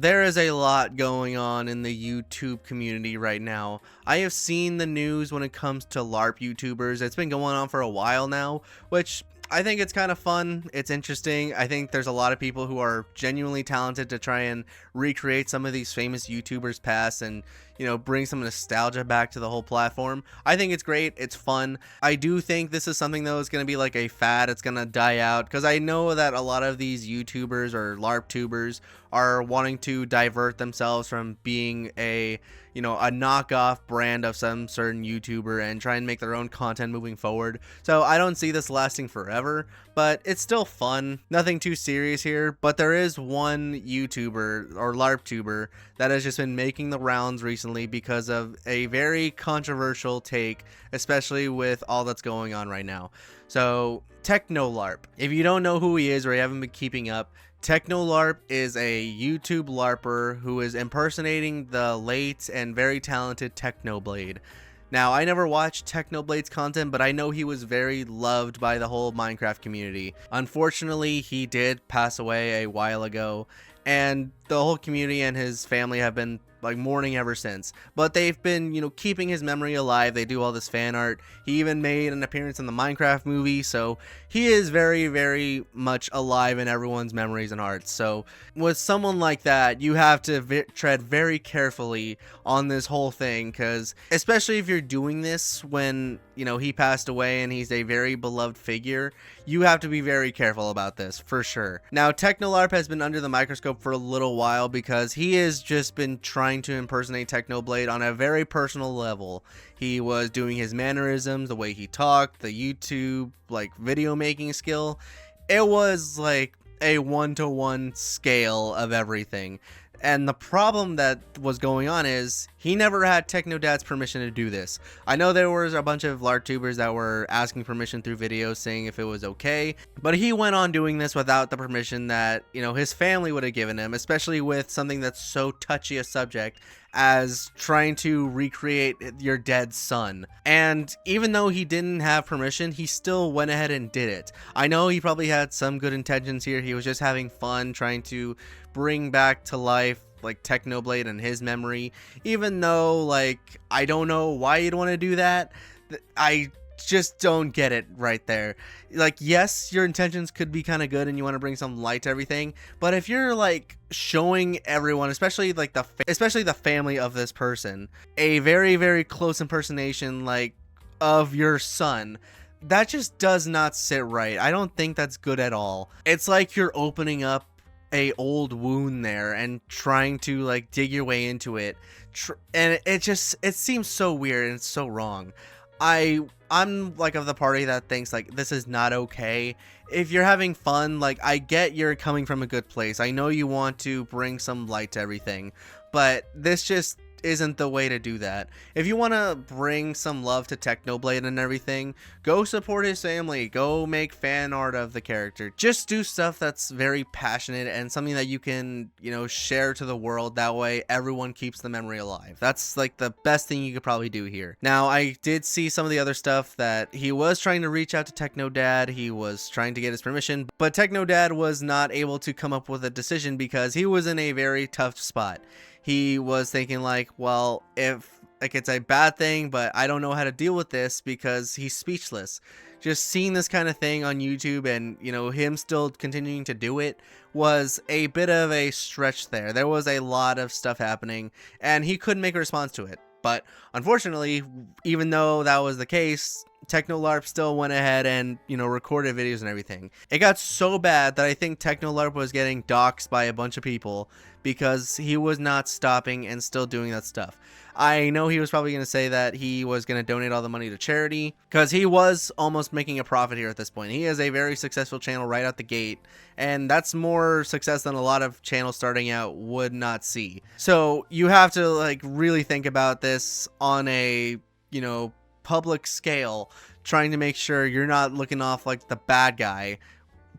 there is a lot going on in the YouTube community right now. I have seen the news when it comes to LARP YouTubers. It's been going on for a while now, which I think it's kind of fun. It's interesting. I think there's a lot of people who are genuinely talented to try and recreate some of these famous YouTubers past and, bring some nostalgia back to the whole platform. I think it's great. It's fun. I do think this is something though is going to be like a fad. It's going to die out because I know that a lot of these YouTubers or LARP tubers are wanting to divert themselves from being a knockoff brand of some certain YouTuber and try and make their own content moving forward. So I don't see this lasting forever, but it's still fun. Nothing too serious here, but there is one YouTuber or LARP tuber that has just been making the rounds recently because of a very controversial take, especially with all that's going on right now. So Technolarp. If you don't know who he is or you haven't been keeping up, Technolarp is a YouTube LARPer who is impersonating the late and very talented Technoblade. Now, I never watched Technoblade's content, but I know he was very loved by the whole Minecraft community. Unfortunately, he did pass away a while ago, and the whole community and his family have been mourning ever since. But they've been, keeping his memory alive. They do all this fan art. He even made an appearance in the Minecraft movie, so he is very, very much alive in everyone's memories and hearts. So with someone like that, you have to tread very carefully on this whole thing, because especially if you're doing this when, he passed away and he's a very beloved figure, you have to be very careful about this, for sure. Now, Technolarp has been under the microscope for a little while because he has just been trying to impersonate Technoblade on a very personal level. He was doing his mannerisms, the way he talked, the YouTube video making skill. It was like a 1-to-1 scale of everything. And the problem that was going on is he never had Technodad's permission to do this. I know there was a bunch of LARP tubers that were asking permission through videos saying if it was okay, but he went on doing this without the permission that, his family would have given him, especially with something that's so touchy a subject as trying to recreate your dead son. And even though he didn't have permission, he still went ahead and did it. I know he probably had some good intentions here. He was just having fun trying to bring back to life Technoblade and his memory, even though I don't know why you'd want to do that. I just don't get it right there. Yes, your intentions could be kind of good and you want to bring some light to everything, but if you're showing everyone, especially the family of this person, a very, very close impersonation of your son, that just does not sit right. I don't think that's good at all. It's like you're opening up a old wound there and trying to dig your way into it, and it seems so weird and it's so wrong. I'm of the party that thinks this is not okay. If you're having fun, I get you're coming from a good place. I know you want to bring some light to everything, but this just isn't the way to do that. If you want to bring some love to Technoblade and everything, go support his family, go make fan art of the character. Just do stuff that's very passionate and something that you can, share to the world. That way everyone keeps the memory alive. That's the best thing you could probably do here. Now, I did see some of the other stuff that he was trying to reach out to Technodad. He was trying to get his permission, but Technodad was not able to come up with a decision because he was in a very tough spot. He was thinking well, if it's a bad thing, but I don't know how to deal with this because he's speechless. Just seeing this kind of thing on YouTube and, him still continuing to do it was a bit of a stretch there. There was a lot of stuff happening and he couldn't make a response to it. But unfortunately, even though that was the case, Technolarp still went ahead and, recorded videos and everything. It got so bad that I think Technolarp was getting doxxed by a bunch of people because he was not stopping and still doing that stuff. I know he was probably going to say that he was going to donate all the money to charity because he was almost making a profit here at this point. He has a very successful channel right out the gate, and that's more success than a lot of channels starting out would not see. So you have to really think about this on a, public scale, trying to make sure you're not looking off like the bad guy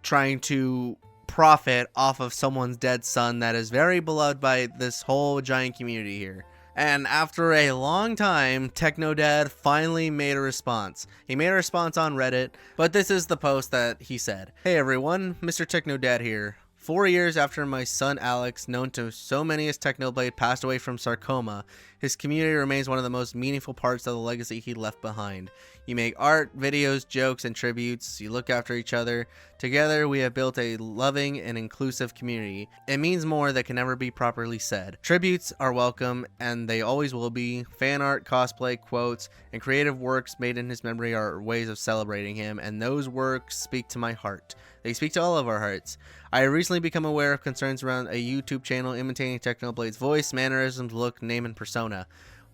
trying to profit off of someone's dead son that is very beloved by this whole giant community here. And after a long time, Technodad finally made a response. He made a response on Reddit, but this is the post that he said. Hey everyone, Mr. Technodad here. 4 years after my son Alex, known to so many as Technoblade, passed away from sarcoma, his community remains one of the most meaningful parts of the legacy he left behind. You make art, videos, jokes, and tributes. You look after each other. Together, we have built a loving and inclusive community. It means more that can never be properly said. Tributes are welcome, and they always will be. Fan art, cosplay, quotes, and creative works made in his memory are ways of celebrating him, and those works speak to my heart. They speak to all of our hearts. I have recently become aware of concerns around a YouTube channel imitating Technoblade's voice, mannerisms, look, name, and persona.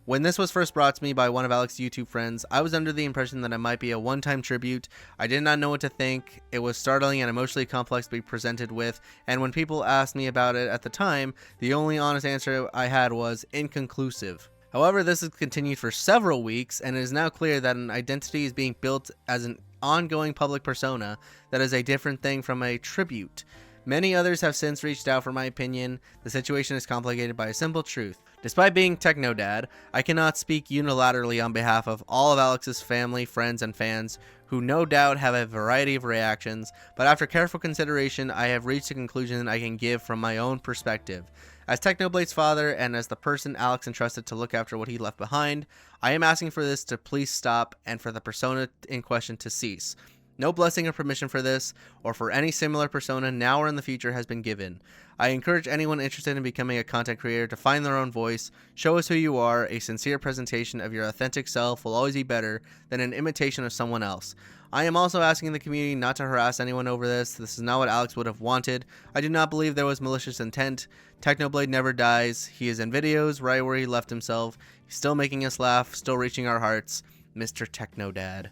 When this was first brought to me by one of Alex's YouTube friends, I was under the impression that it might be a one-time tribute. I did not know what to think. It was startling and emotionally complex to be presented with, and when people asked me about it at the time, the only honest answer I had was inconclusive. However, this has continued for several weeks, and it is now clear that an identity is being built as an ongoing public persona that is a different thing from a tribute. Many others have since reached out for my opinion. The situation is complicated by a simple truth. Despite being Technodad, I cannot speak unilaterally on behalf of all of Alex's family, friends, and fans, who no doubt have a variety of reactions, but after careful consideration, I have reached a conclusion I can give from my own perspective. As Technoblade's father, and as the person Alex entrusted to look after what he left behind, I am asking for this to please stop, and for the persona in question to cease. No blessing or permission for this, or for any similar persona now or in the future, has been given. I encourage anyone interested in becoming a content creator to find their own voice, show us who you are. A sincere presentation of your authentic self will always be better than an imitation of someone else. I am also asking the community not to harass anyone over this. This is not what Alex would have wanted. I do not believe there was malicious intent. Technoblade never dies. He is in videos right where he left himself. He's still making us laugh, still reaching our hearts. Mr. Technodad.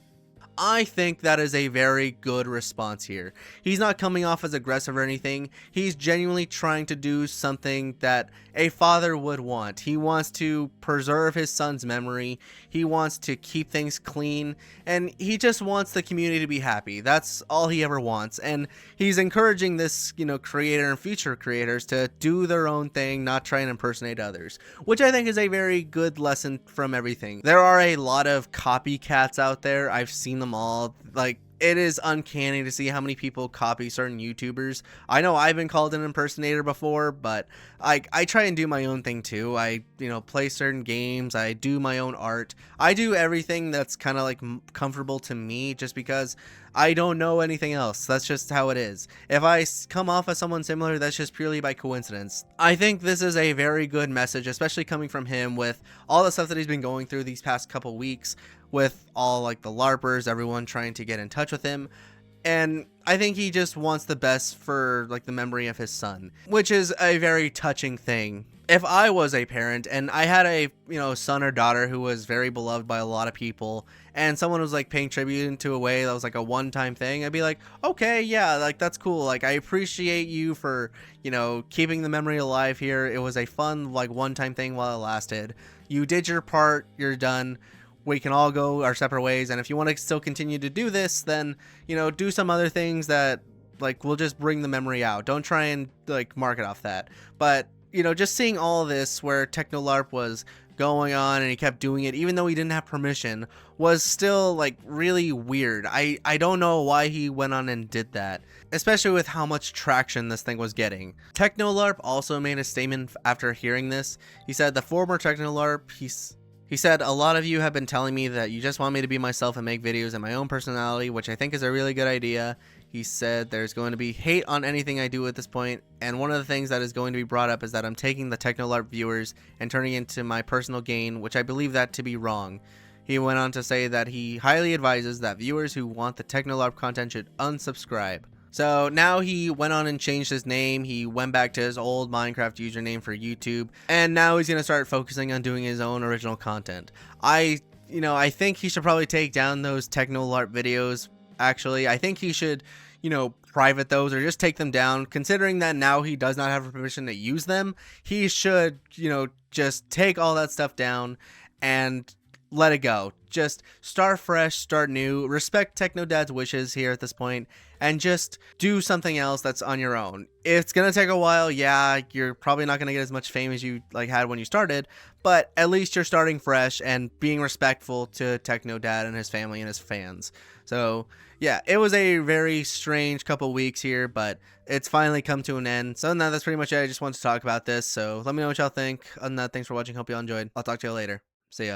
I think that is a very good response here. He's not coming off as aggressive or anything. He's genuinely trying to do something that a father would want. He wants to preserve his son's memory. He wants to keep things clean, and he just wants the community to be happy. That's all he ever wants. And he's encouraging this, creator and future creators to do their own thing, not try and impersonate others, which I think is a very good lesson from everything. There are a lot of copycats out there. I've seen them all. It is uncanny to see how many people copy certain YouTubers. I know I've been called an impersonator before, but I try and do my own thing too. I play certain games. I do my own art. I do everything that's kind of comfortable to me, just because I don't know anything else. That's just how it is. If I come off as someone similar, that's just purely by coincidence. I think this is a very good message, especially coming from him with all the stuff that he's been going through these past couple weeks, with all the LARPers, everyone trying to get in touch with him. And I think he just wants the best for the memory of his son, which is a very touching thing. If I was a parent and I had a son or daughter who was very beloved by a lot of people, and someone was paying tribute into a way that was a one-time thing, I'd be like, okay, yeah, that's cool. I appreciate you for keeping the memory alive here. It was a fun one-time thing while it lasted. You did your part. You're done. We can all go our separate ways, and if you want to still continue to do this, then do some other things that will just bring the memory out. Don't try and mark it off that. But just seeing all this where Technolarp was going on and he kept doing it even though he didn't have permission was still really weird. I don't know why he went on and did that, especially with how much traction this thing was getting. Technolarp also made a statement after hearing this. He said, the former Technolarp, he said, a lot of you have been telling me that you just want me to be myself and make videos in my own personality, which I think is a really good idea. He said there's going to be hate on anything I do at this point, and one of the things that is going to be brought up is that I'm taking the Technolarp viewers and turning it into my personal gain, which I believe that to be wrong. He went on to say that he highly advises that viewers who want the Technolarp content should unsubscribe. So now he went on and changed his name. He went back to his old Minecraft username for YouTube, and now he's going to start focusing on doing his own original content. I think he should probably take down those Technolarp videos. Actually, I think he should, private those or just take them down. Considering that now he does not have permission to use them, he should, just take all that stuff down and let it go. Just start fresh, start new, respect Technodad's wishes here at this point, and just do something else that's on your own. It's gonna take a while. Yeah, you're probably not gonna get as much fame as you like had when you started, but at least you're starting fresh and being respectful to Technodad and his family and his fans. So yeah, it was a very strange couple weeks here, but it's finally come to an end. So now that's pretty much it. I just wanted to talk about this. So let me know what y'all think. Other than that, thanks for watching. Hope y'all enjoyed. I'll talk to you later.